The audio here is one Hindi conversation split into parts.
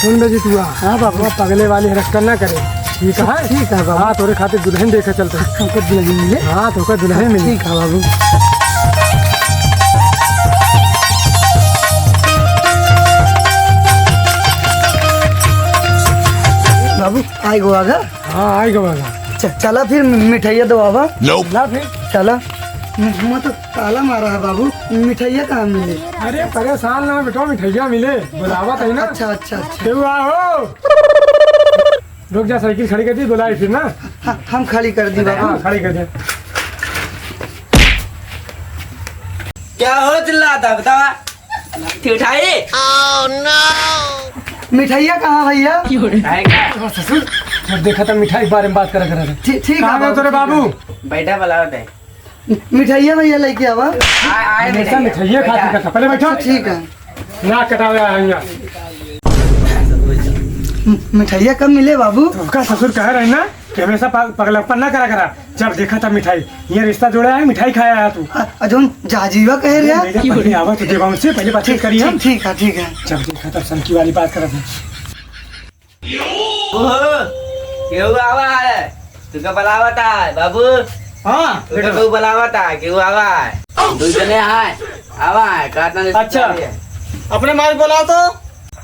सुन रही तू। हाँ बाबू। पगले वाली हरकत ना करे। ठीक है ठीक है बाबू। हाँ तोरे खातिर दुल्हन देखे चलते। हमको दुल्हन मिले। हाँ तो दुल्हन मिली। ठीक है बाबू। बाबू आई गो आगा। हाँ आई गवा। चला फिर मिठाइया दो बाबा। ला फिर। चला। मुँह तो ताला मारा है बाबू, मिठाइया कहाँ मिले? अरे परेशान ना बेटा, मिठाइया मिले बुलावत है ना। अच्छा अच्छा अच्छा। क्यों आओ? रुक जा, साइकिल खड़ी कर दी, बुलाई फिर ना। हम खड़ी कर दी बाबू। हाँ खड़ी कर दे। क्या हो चिल्लाता बतावा? उठाई। मिठाइया कहाँ भैया? ससुर जब देखा था मिठाई के बारे में बात करा थे। ठीक है कहाँ गए तेरे बाबू? बैठा बुलावत है। मिठाइया भैया लेके आवा। हमेशा मिठाइया खाती करता। पहले बैठो। ठीक है। ना कटावे आएंगे। मिठाइया कब मिले बाबू? तो का ससुर कह रहे ना कि हमेशा पगलप्पन ना करा करा। जब देखा था मिठाई, ये रिश्ता जोड़ा है, मिठाई खाया है तू। अजून जाजीवा कह रहे पहले आवा तो देवा उनसे पहले बातचीत करी हम। ठीक है ठीक है। जब देखा तब सनकी वाली बात करा था। क्यों आवा है? तुका बुलावत है बाबू। हाँ तुका तू बुलावत है क्यों आवा है? दो जने हैं आवा है काटना। अच्छा अपने माल बोला तो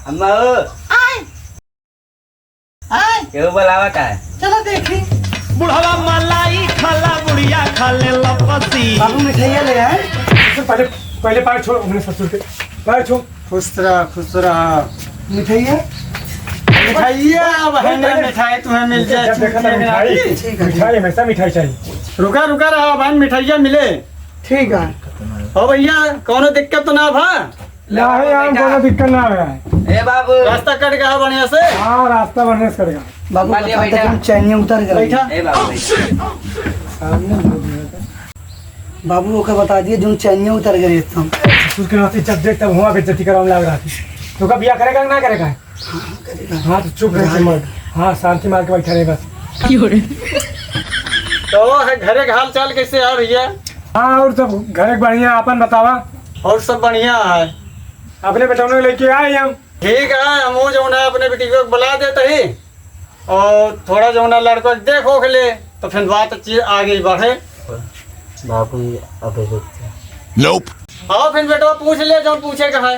अम्मा हो क्यों बुलावत है? चलो देखी। बुढ़वा मलाई खाला बुढ़िया खाले लपसी। बाबू मिठाइया ले आए। पहले पहले पैर छोड़ अपने ससुर के। पैर छोड़। खुश रहा। मिठाइया मिठाइया बहन मिठाई तुम्हें मिल जाए। जब देखा था मिठाई, मिठाई हमेशा मिठाई चाहिए। रुका रहा बहन मिठाइया मिले। ठीक है। हो भैया कोनो दिक्कत तो ना भा? ना है यहाँ कोनो दिक्कत ना है। ए बाबू रास्ता कट गया बढ़िया से। हाँ रास्ता बनने से करेगा। बाबू मालिया बताते बैठा। हम चैनिया उतर गए। बैठा। ए बाबू बाबू को बता दिए जो चैनिया उतर गए हम। ससुर के नाते जब देख तब हुआ बेइज्जती कराने लग रहा थी। तो कब बिया करेगा ना करेगा? हाँ तो चुप रह मत। हाँ शांति मार के बैठा रहे बस। तो है घरे का हाल चाल कैसे है भैया? हाँ और सब घर बढ़िया। अपन बतावा। और सब बढ़िया है। अपने बेटों लेके आए हम। ठीक है हम जो है अपने बेटी को बुला देते ही और थोड़ा जो है लड़को देखो के ले तो फिर बात अच्छी आगे बढ़े। बाबू अबे Nope. आओ फिर बेटवा पूछ ले जो पूछेगा है।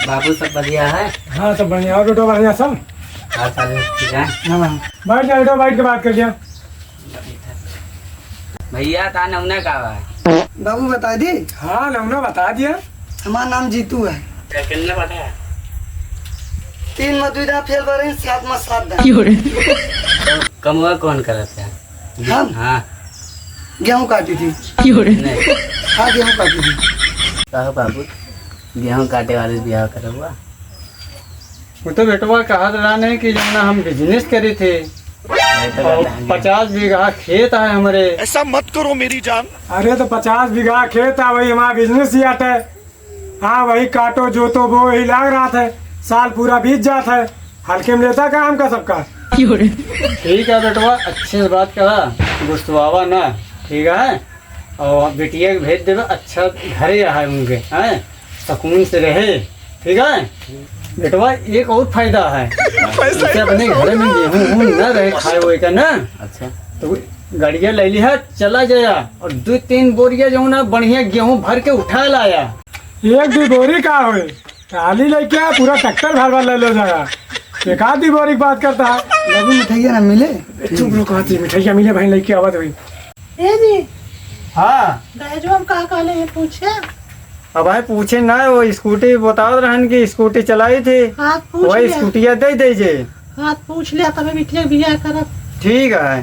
बाबू सब बढ़िया है। हाँ सब बढ़िया। और बेटो बढ़िया सब। हाल चाल ठीक है। बैठ जा बेटो, बैठ के बात कर दिया। भैया था नमूना का है। बाबू बता दी। हाँ नमूना बता दिया। हमारा नाम जीतू है। कितना पता है? 3 में 2 दांत फेल रहे हैं, 7 में 7 दांत। तो कमुआ कौन करता है? हम हाँ गेहूँ काटी थी। नहीं हाँ गेहूँ काटी थी। कहो बाबू गेहूँ काटे वाले ब्याह करा हुआ। वो तो बेटवा कहा रहा नहीं कि जो ना हम बिजनेस करे थे। 50 बीघा खेत है हमारे। ऐसा मत करो मेरी जान। अरे तो 50 बीघा खेत है, वही हमारा बिजनेस ही आता है। हाँ वही काटो जोतो वो ही लाग रहा था। साल पूरा बीत जाता है। हल्के में लेता काम का सबका। ठीक है बेटवा अच्छे से बात करा गुस्सावा ना। ठीक है और बेटिया के भेज देवे अच्छा घरे है उनके हैं सुकून से रहे। ठीक है बेटवा एक और फायदा है जैसे अपने घर में गेहूँ न रहे खाए हुए का ना। अच्छा तो गाड़िया ले ली है चला जाया और 2-3 बोरिया जो ना बढ़िया गेहूँ भर के उठा लाया। 1-2 बोरी का हुए खाली लेके आया, पूरा ट्रैक्टर भर भर ले लो जाएगा। एक आधी बोरी की बात करता है। बाबू मिठाइया ना मिले। चुप लोग कहती मिठाइया मिले भाई लेके आवा तो। ए जी हाँ दहेजो हम का कहले हैं पूछे। अब भाई पूछे ना वो स्कूटी बता रहन की स्कूटी चलाई थी हाथ पूछ वही लिया। स्कूटिया दे दीजिए। हाथ पूछ लिया तब बिटिया बियाह करब। ठीक है।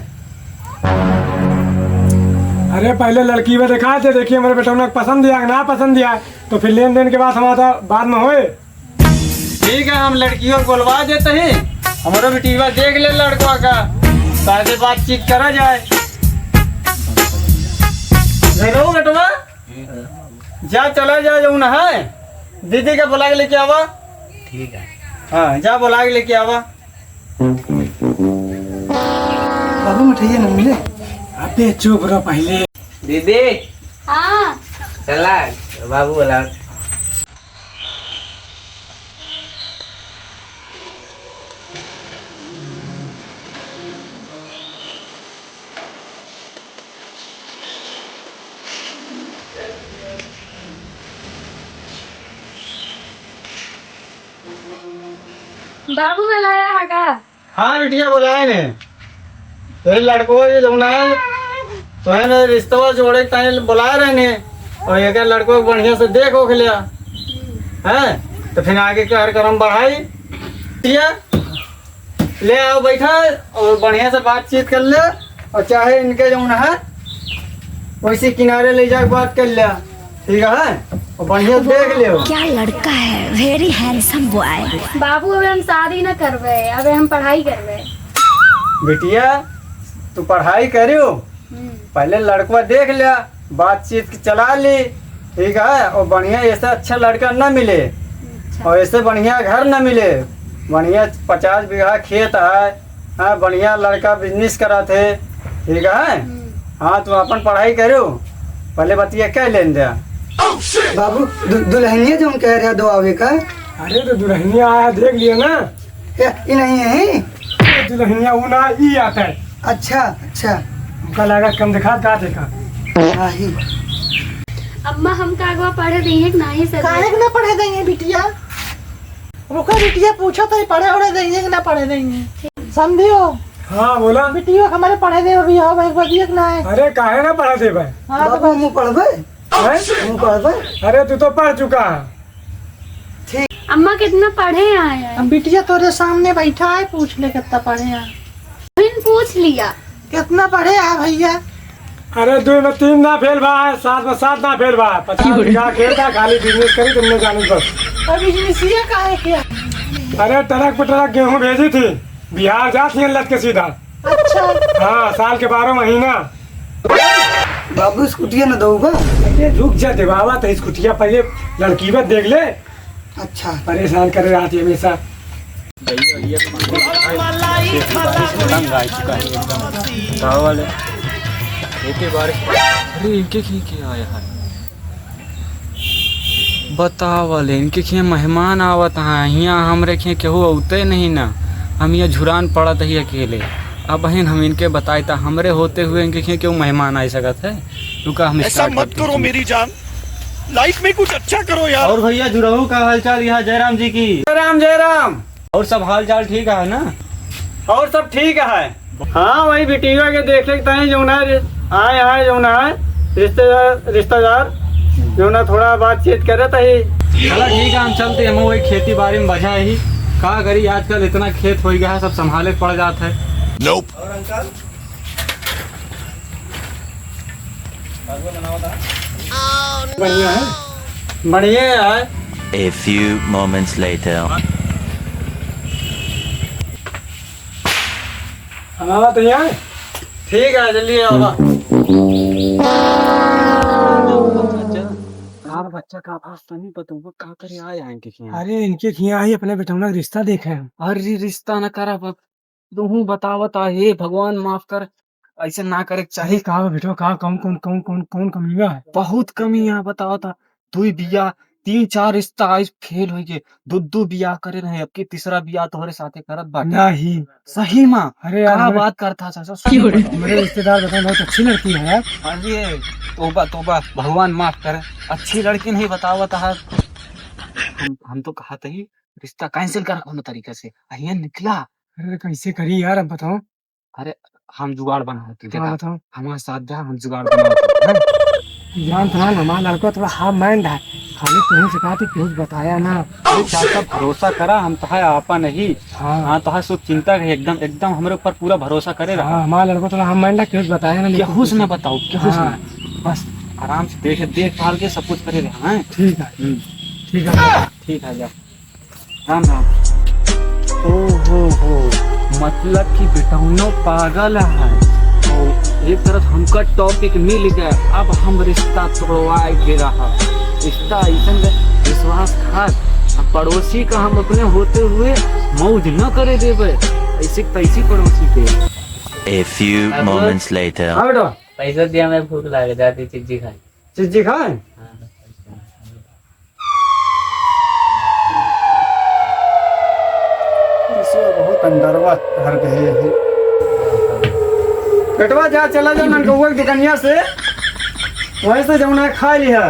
अरे पहले लड़की में दिखाए थे, देखिए हमारे बेटों ने पसंद दिया ना पसंद दिया तो फिर लेन देन के बाद हमारा बाद में होए। ठीक है हम लड़कियों को बुलवा देते हैं। हमारा बेटीवा देख ले लड़का का साथे बातचीत करा जाए। जरूर बेटवा जा चला जा जो ना है दीदी का बुला के लेके आवा। ठीक है। हाँ जा बुला के लेके आवा। बाबू मिठाइया ना मिले। अबे चुप रहो पहले। दीदी हाँ चला बाबू बोला। बाबू बुलाया है का? हाँ बिटिया बुलाए ने तो लड़को ये जमुना तो है ना रिश्ता जोड़े के टाइम बुलाए रहे ने और एक लड़को को बढ़िया से देखो लिया है तो फिर आगे कार्यक्रम बढ़ाई बिटिया ले आओ बैठा और बढ़िया से बातचीत कर ले और चाहे इनके जमुना है वैसे किनारे ले जाके बात कर लिया ठीक है और बढ़िया देख लियो। क्या लड़का है, वेरी हैंडसम बॉय। बाबू अबे हम शादी न करवे, अबे हम पढ़ाई करवे। बिटिया तू पढ़ाई करियो पहले लड़का देख लिया बातचीत चला ली ठीक है और बढ़िया ऐसा अच्छा लड़का न मिले और ऐसे बढ़िया घर न मिले बढ़िया 50 बीघा खेत है हाँ बढ़िया लड़का बिजनेस करा थे ठीक है हाँ तुम अपन पढ़ाई करो पहले बतिया क्या लेन दिया बाबू दुल्हनिया जो हम कह रहे दो आवे का अरे तो दुल्हनिया आया देख लिया ना ये नहीं है दुल्हनिया वो ना ई आता है। अच्छा अच्छा हमका लगा कम दिखा का देखा हाँ ही अम्मा हम कागवा पढ़े दी है कि नहीं सर? काहे के ना पढ़े देंगे बिटिया? रुका बिटिया पूछो तो पढ़े उड़े देंगे कि ना पढ़े देंगे? समझियो हाँ बोला बिटिया हमारे पढ़े दे और बिहाव एक बार दिया कि ना है? अरे काहे ना पढ़ा दे भाई हाँ तो बाबू मुँह पढ़बे हैं? मुँह पढ़बे अरे तू तो पढ़ चुका है। अम्मा कितना पढ़े आए हैं? अब बिटिया तोरे सामने बैठा है पूछ ले कितना पढ़े हैं। फिर पूछ लिया कितना पढ़े है भैया? अरे 2 में 3 ना फेल बा 7 में 7 ना फेल बा 50 बीघा खेत था खाली बिजनेस करी तुमने जानी बस। अब बिजनेसिया काहे किया? अरे ट्रक पे ट्रक गेहूँ भेजी थी बिहार जाती है लद के सीधा। अच्छा हाँ साल के 12 महीना। बाबू स्कूटिया न दो अरे रुक जा देवावा तो स्कूटिया पहले लड़की बस देख ले अच्छा परेशान करे रहती है हमेशा। अरे इनके क्या आया है बतावल इनके खिए मेहमान आवत हैं यहाँ हमरे खिए केहू औते नहीं ना हम यहाँ झुरान पड़त ही अकेले अब बहन हम इनके बताए था हमरे होते हुए इनके खिए केहू मेहमान आ सकत है रुका हम ऐसा मत करो मेरी जान लाइफ में कुछ अच्छा करो यार। और भैया जुड़हू का हालचाल यहाँ जयराम जी की जय राम और सब हालचाल ठीक है ना और सब ठीक है। हाँ वही बिटिया के देखे तय जो ना आए जो ना रिश्तेदार जो ना थोड़ा बातचीत करे तही चला ठीक है हम चलते हम वही खेती बाड़ी में बजा ही का करी आजकल इतना खेत हो गया है सब संभाले पड़ जाता है। Nope. बढ़िया है बढ़िया है। A few moments later. हमारा तो यहाँ ठीक है चलिए आवा बच्चा का आवाज तो नहीं पता का करे आया इनके खिए अरे इनके खिया ही अपने बेटौना का रिश्ता देखा है। अरे रिश्ता न करा तू बतावत हे भगवान माफ कर ऐसे ना करे चाहे कहा बेटो कहा कौन कमीगा है। बहुत कमी यहाँ बताओ था 2 बिया 3-4 रिश्ता आज फेल हो गए 2 बिया करे रहे अब की तीसरा बिया तोहरे साथे करत बाटे नहीं सही माँ अरे यार क्या मेरे- बात करता था मेरे रिश्तेदार बताओ बहुत अच्छी लड़की है यार। अरे तोबा भगवान माफ करे अच्छी लड़की नहीं बतावत है हम तो कहा ही रिश्ता कैंसिल कर कोनो तरीके से अहिया निकला। अरे कैसे करी यार अब बताओ। अरे हम जुगाड़ बनाते हाँ देखा बताओ हमारे साथ जा हम जुगाड़ बनाते जान था ना हमारा लड़का थोड़ा हाफ माइंड है खाली तुम्हें से कहा थी कुछ बताया ना। अरे चाचा भरोसा करा हम तो है आपा नहीं हाँ हाँ तो है सुख चिंता है एकदम हमारे ऊपर पूरा भरोसा करे रहा हाँ हमारा लड़का थोड़ा हाफ माइंड है कुछ बताया ना लेकिन केहू से न बताओ केहू से हाँ। न। बस आराम से देख भाल के सब कुछ करे रहे हैं ठीक है ठीक है ठीक है जा राम राम। हो मतलब कि बेटौनो पागल है और एक तरफ हमका टॉपिक मिल गया अब हम रिश्ता तोड़वाए के रहा रिश्ता ऐसा विश्वासघात अब पड़ोसी का हम अपने होते हुए मौज न करे देवे ऐसे तैसी पड़ोसी के। A few moments later. हाँ बेटा पैसा दिया मैं भूख लग जाती चिज्जी खाई। चिज्जी खाए बहुत अंदरवा भर गए है बेटवा जा चला जा ननकौआ की दुकनिया से वहीं से जमुना खा लिया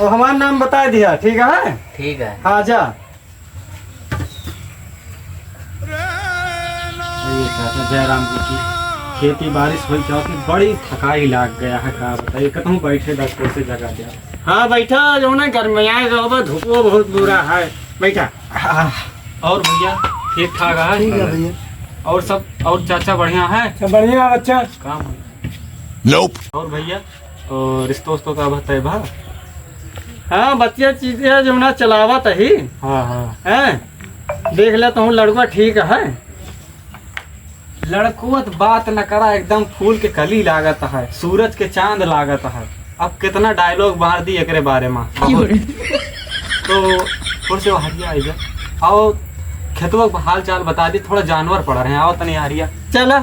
और हमारा नाम बता दिया ठीक है। ठीक है हाँ जा बताइए चाचा जयराम जी की खेती बारिश हुई क्या कि बड़ी थकाई लाग गया है। क्या बताइए कहूँ बैठे 10 से जगह दिया। हाँ बैठा जो ना गर्मियाँ धूपो बहुत बुरा है बैठा। और भैया ठीक ठाक है? ठीक है भैया। और सब और चाचा बढ़िया है? सब बढ़िया है बच्चा। काम और भैया रिश्तों का बताए भा? हाँ बच्चिया चीजें जो ना चलावत ही। हाँ हाँ हैं देख लेता हूँ लड़का ठीक है। लड़को तो बात न करा एकदम फूल के कली लागत है, सूरज के चांद लागत है। अब कितना डायलॉग मार दी एकरे बारे में। तो थोड़ा से हरिया आई आओ खेतवा का हाल चाल बता दी। थोड़ा जानवर पड़ रहे हैं आओ तनी हरिया चला।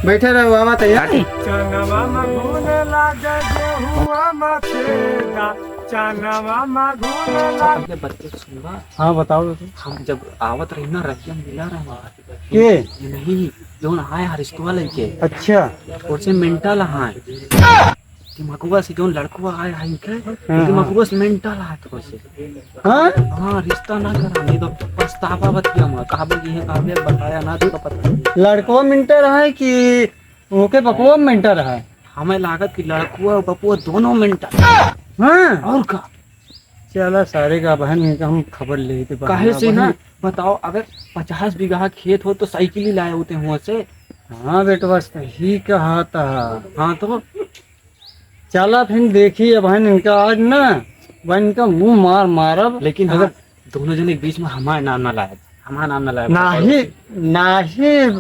बैठे रहो बाबा तैयार। चनवा मघुने लागे गेहुआ मथेगा, चनवा मघुने लागे। अपने बच्चे सुनवा। हाँ बताओ हम जब आवत रही ना रहिया मिला रहे ये नहीं जो आए हरिश्तवा लेके। अच्छा और से मेंटल हाय दिमागुआ से जो लड़कुआ आए हैं के दिमागुआ से मेंटल हाय तो से। हाँ हाँ रिश्ता ना करा नहीं तो पछतावा बतिया मत काबे की है काबे बताया ना तो पता। लड़को मिनटर है कि ओके बकुआ मिनटर है? हमें लागत की लड़कुआ और बपुआ दोनों मेंटल। हाँ और का चला सारे का बहन इनका हम खबर ले थे। काहे से ना बताओ अगर 50 बीघा खेत हो तो साइकिल ही लाए होते हुआ से। हाँ बेटवा सही कहा था। हाँ तो चला फिर देखिए बहन इनका आज ना बहन इनका मुंह मारब। लेकिन अगर दोनों जने के बीच में हमारा नाम ना लाया हमारा नाम ना लाया नाही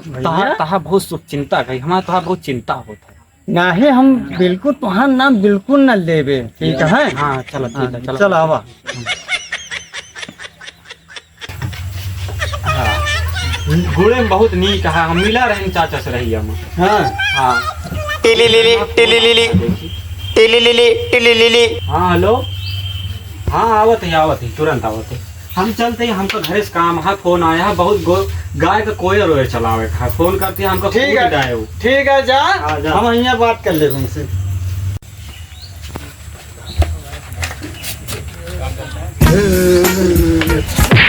भैया तहा बहुत सुख चिंता है हमारा तहा बहुत चिंता होता है। नाही हम बिल्कुल तुहार नाम बिल्कुल न लेबे ठीक है। हाँ चलो ठीक है चल आवा। घोड़े में बहुत नीक है हम मिला रहे चाचा से रही हम। हाँ हाँ हाँ हेलो हाँ आवत है तुरंत आवत है। हम चलते हैं हमको घरे से काम है फोन आया है बहुत गाय का कोयर रोए चलावे का फोन करते हैं हमको। ठीक है ठीक है जा हम यहाँ बात कर ले उनसे।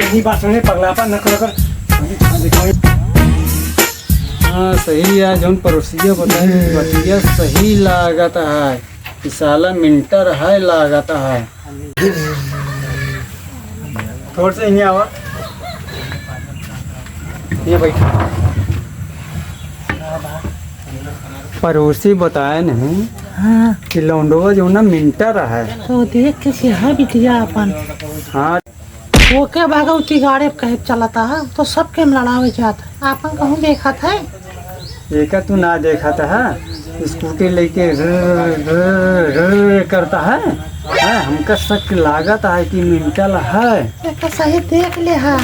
यही बात सुने पगलापा न कर। हाँ सही है जौन पड़ोसिया बताए बतिया सही लागत है कि साला मिनटर है लागत है। थोड़ा से यहाँ आवा ये बैठा। पड़ोसी बताए नहीं हाँ कि लौंडवा जो ना मिनटर है। तो देख के सिहा बिटिया अपन हाँ वो के भागवती गाड़ी कहे चलाता है तो सबके लड़ावे जाता है। आपन कहूँ देखा था एक तू ना देखा था स्कूटी लेके करता है। हमका शक लागत है कि मिंटल है। तो सही देख ले है।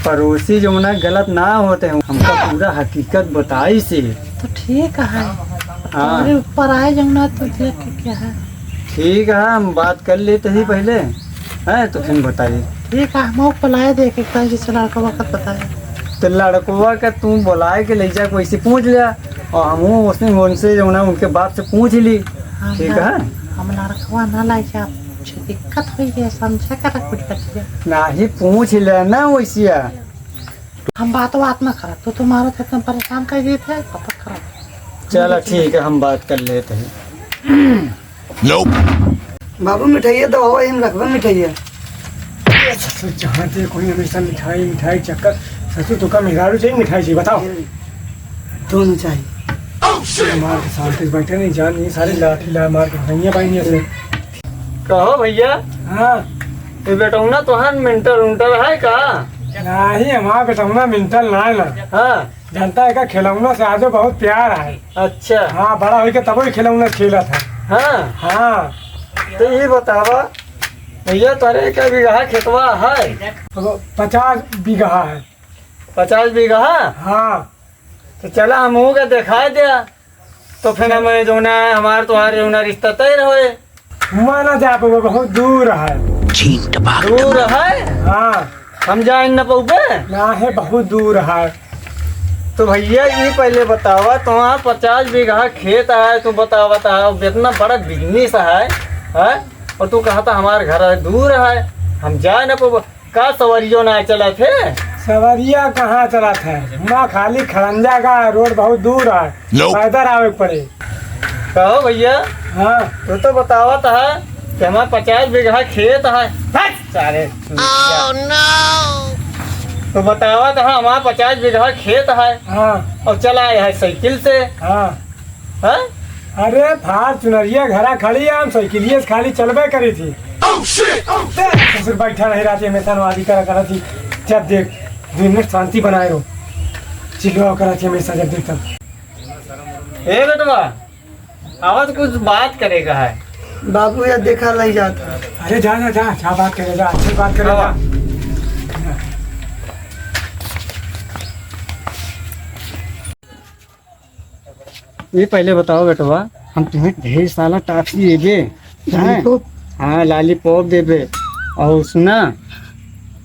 पड़ोसी जो ना गलत ना होते हैं हमका पूरा हकीकत बताई से। तो ठीक है हाँ अरे ऊपर आए जमुना तो देख के क्या है। ठीक है हम बात कर लेते ही पहले है तो फिर बताइए। ठीक है हम पलाए देखे जैसे लड़का वक्त बताया तो लड़कुआ का तू बुलाए के ले जा कोई से पूछ लिया और हम उसने उनसे जो ना उनके बाप से पूछ ली। ठीक है हम लड़कवा ना लाई जा कुछ दिक्कत हुई है समझा कर कुछ बचिया ना ही पूछ ले ना वैसिया। हम बात में करा तो तुम्हारा तो एकदम परेशान कर दिए थे पता करा। चलो ठीक है हम बात कर लेते हैं। बाबू मिठाइया दवा हम रखबा मिठाइया। ससुर जहाँ थे कोई हमेशा मिठाई चक्कर। ससुर तो कम हिरारू चाहिए मिठाई चाहिए बताओ। दोनों चाहिए। मार के साथ बैठे नहीं जान नहीं सारे लाठी ला मार के भैया पाई ऐसे। कहो भैया हाँ ये बेटा ना तुहार मिंटर उंटर है का? नहीं हमारा बेटौना मिंटल ना है ना। हाँ जनता है का खिलौना से आजो बहुत प्यार है। अच्छा हाँ बड़ा होके तब ही खिलौना खेला था। हाँ हाँ तो ये बतावा भैया तारे का बीघा खेतवा है? 50 बीघा है। 50 बीघा। हाँ तो चला हम का दिखा दिया तो फिर हमें जो ना हमारे तुम्हारे जो ना रिश्ता तय रहे। माना जा वो बहुत दूर है। दूर है हाँ हम जाए न पौबे ना है बहुत दूर है। तो भैया ये पहले बतावा तुम्हारा 50 बीघा खेत है तू बतावा इतना बड़ा बिजनेस है और तू कहा था हमारे घर है दूर है हम जाए न पौबे का सवारियों ना चला थे सवरिया कहाँ चला था माँ खाली खरंजा का रोड बहुत दूर है पैदल आवे के पड़े। कहो भैया, हाँ तो बतावत है कि हमारे 50 बीघा खेत है। सारे तो बतावत है हमारे 50 बीघा खेत है हाँ और चला आया है साइकिल से। हाँ है? अरे फार्चुनरिया घरा खड़ी है, हम साइकिलिए से खाली चलबे करी थी। ससुर बैठा नहीं रहती हमेशा नवाजी करा थी। जब देख 2 मिनट शांति बनाए रहो, चिल्ला करा थी हमेशा जब देख तब। ए बेटवा, आवाज कुछ बात करेगा है। बाबू यार देखा नहीं जाता। अरे जा जा जा अच्छा बात करे, जा अच्छी बात करे जा। ये पहले बताओ बेटवा, हम तुम्हें ढेर सारा टॉफी देबे। लॉलीपॉप? हाँ लॉलीपॉप देबे। और सुना,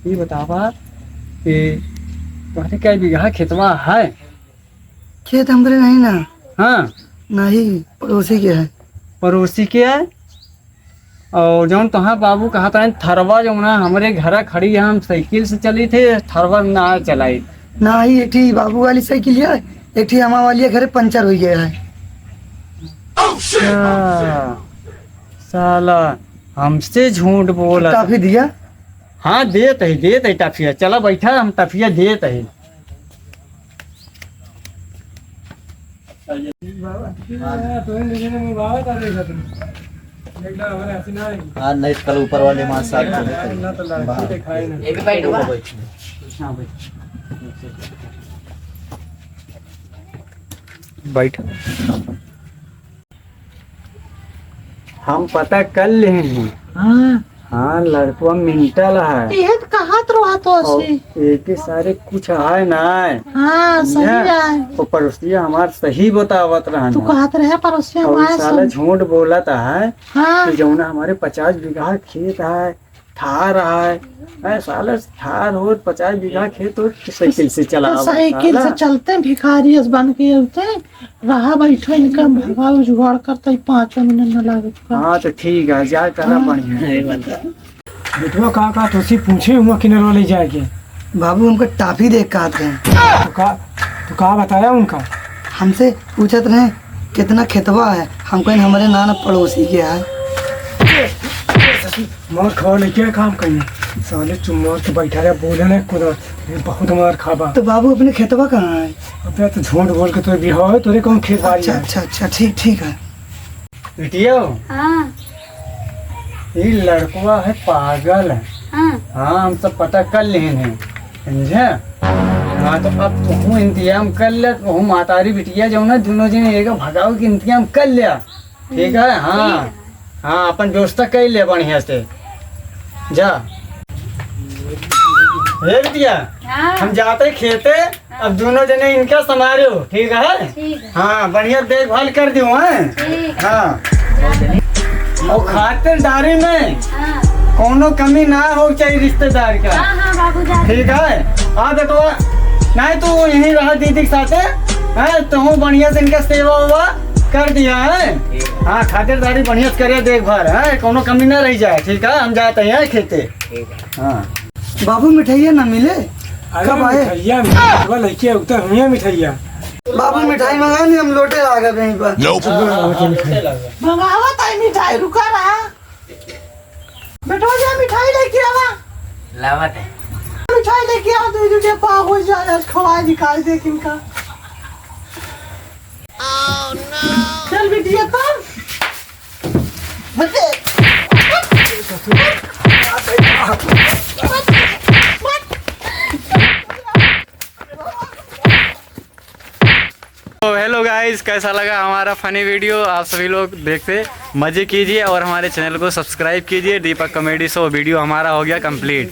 ये बतावा कि तुम्हारे क्या बीघा खेतवा है? खेत हमरे नहीं ना। हाँ नहीं, पड़ोसी के है। पड़ोसी के है। और जौन तुहार बाबू कहा था थरवा जो ना हमारे घर खड़ी है, हम साइकिल से चली थे, थरवा ना चलाई। ना ही एक ठी बाबू वाली साइकिल है, एक ठी हमारे वाली घरे पंचर हो गया है। साला हमसे झूठ बोला। टॉफी दिया? हाँ देत है टॉफिया। चला बैठा, हम टॉफिया देत है। हाँ नहीं कल ऊपर वाले माँ साथ बैठ। हम पता कर ले हैं। हाँ लड़कुआ मिंटल है ये तो कहाँ तो रहा तो और ऐसे। एक सारे कुछ है ना। हाँ सही है। वो पड़ोसिया हमार सही बतावत रहन। तू कहत रहे पड़ोसी और हमारे साला सब। झूठ बोलत है हाँ कि जौना हमारे 50 बीघा खेत है, थार है। साला थार हो 50 बीघा खेत हो साइकिल से चला। तो साइकिल से चलते हैं, भिखारी बन के होते हैं। रहा बैठो इनका भगाओ जुगाड़ करते 5 मिनट न लागे। हाँ तो ठीक है, जा करा बढ़िया। बेटवा का तो सी पूछे हुआ किन्नर ले जाएगी। बाबू हमको टॉफी देख के आते हैं। तो का बताया उनका? हमसे पूछत रहे कितना खेतवा है, हमको हमारे नाना पड़ोसी के है। मार खा लेके काम करिए साले चुम्मा के बैठा रहे बोले ना खुद बहुत मार खाबा। तो बाबू अपने खेतवा कहाँ है? अबे तो झूठ बोल के तो बिहाव है तोरे कौन खेत बाड़ी अच्छा है? अच्छा अच्छा ठीक है। बेटियो, हाँ ये लड़कुआ है पागल है। हाँ हाँ हम सब पता कर लेन है, समझे? हाँ तो अब तू इंतजाम कर ले। तू मातारी बिटिया जो ना दोनों जने एक भगाओ के इंतजाम कर लिया, ठीक है? हाँ हाँ अपन व्यवस्था कर ले बढ़िया से। जा हे बिटिया, हाँ हम जाते खेते, अब दोनों जने इनका संभालो, ठीक है? ठीक है हाँ बढ़िया देखभाल कर दियो है। ठीक। हाँ और खातिरदारी में हाँ कोनो कमी ना हो चाहिए रिश्तेदार का, हाँ हाँ बाबू जा। ठीक है? हाँ बेटवा, नहीं तू यहीं रहा दीदी के साथ है, तो बढ़िया से इनका सेवा हुआ कर दिया है। हाँ खातिरदारी बढ़िया से करिए, देखभाल है, कोनो कमी ना रह जाए, ठीक है? हम जाते हैं खेते। हाँ बाबू मिठाइया ना मिले? अरे कब आए? मिठाइया बेटवा लेके उतर हुई मिठाइया। बाबू मिठाई मंगा नहीं, हम लोटे आ गए वहीं पर। मंगावा ताई मिठाई, रुका रहा बेटो जा मिठाई लेके आवा। लावत है। मिठाई लेके आ, दे पाग हो जाए खवा निकाल दे किनका। चल बिटिया कम बच्चे। तो हेलो गाइस, कैसा लगा हमारा फनी वीडियो? आप सभी लोग देखते मज़े कीजिए और हमारे चैनल को सब्सक्राइब कीजिए। दीपक कॉमेडी शो वीडियो हमारा हो गया कंप्लीट।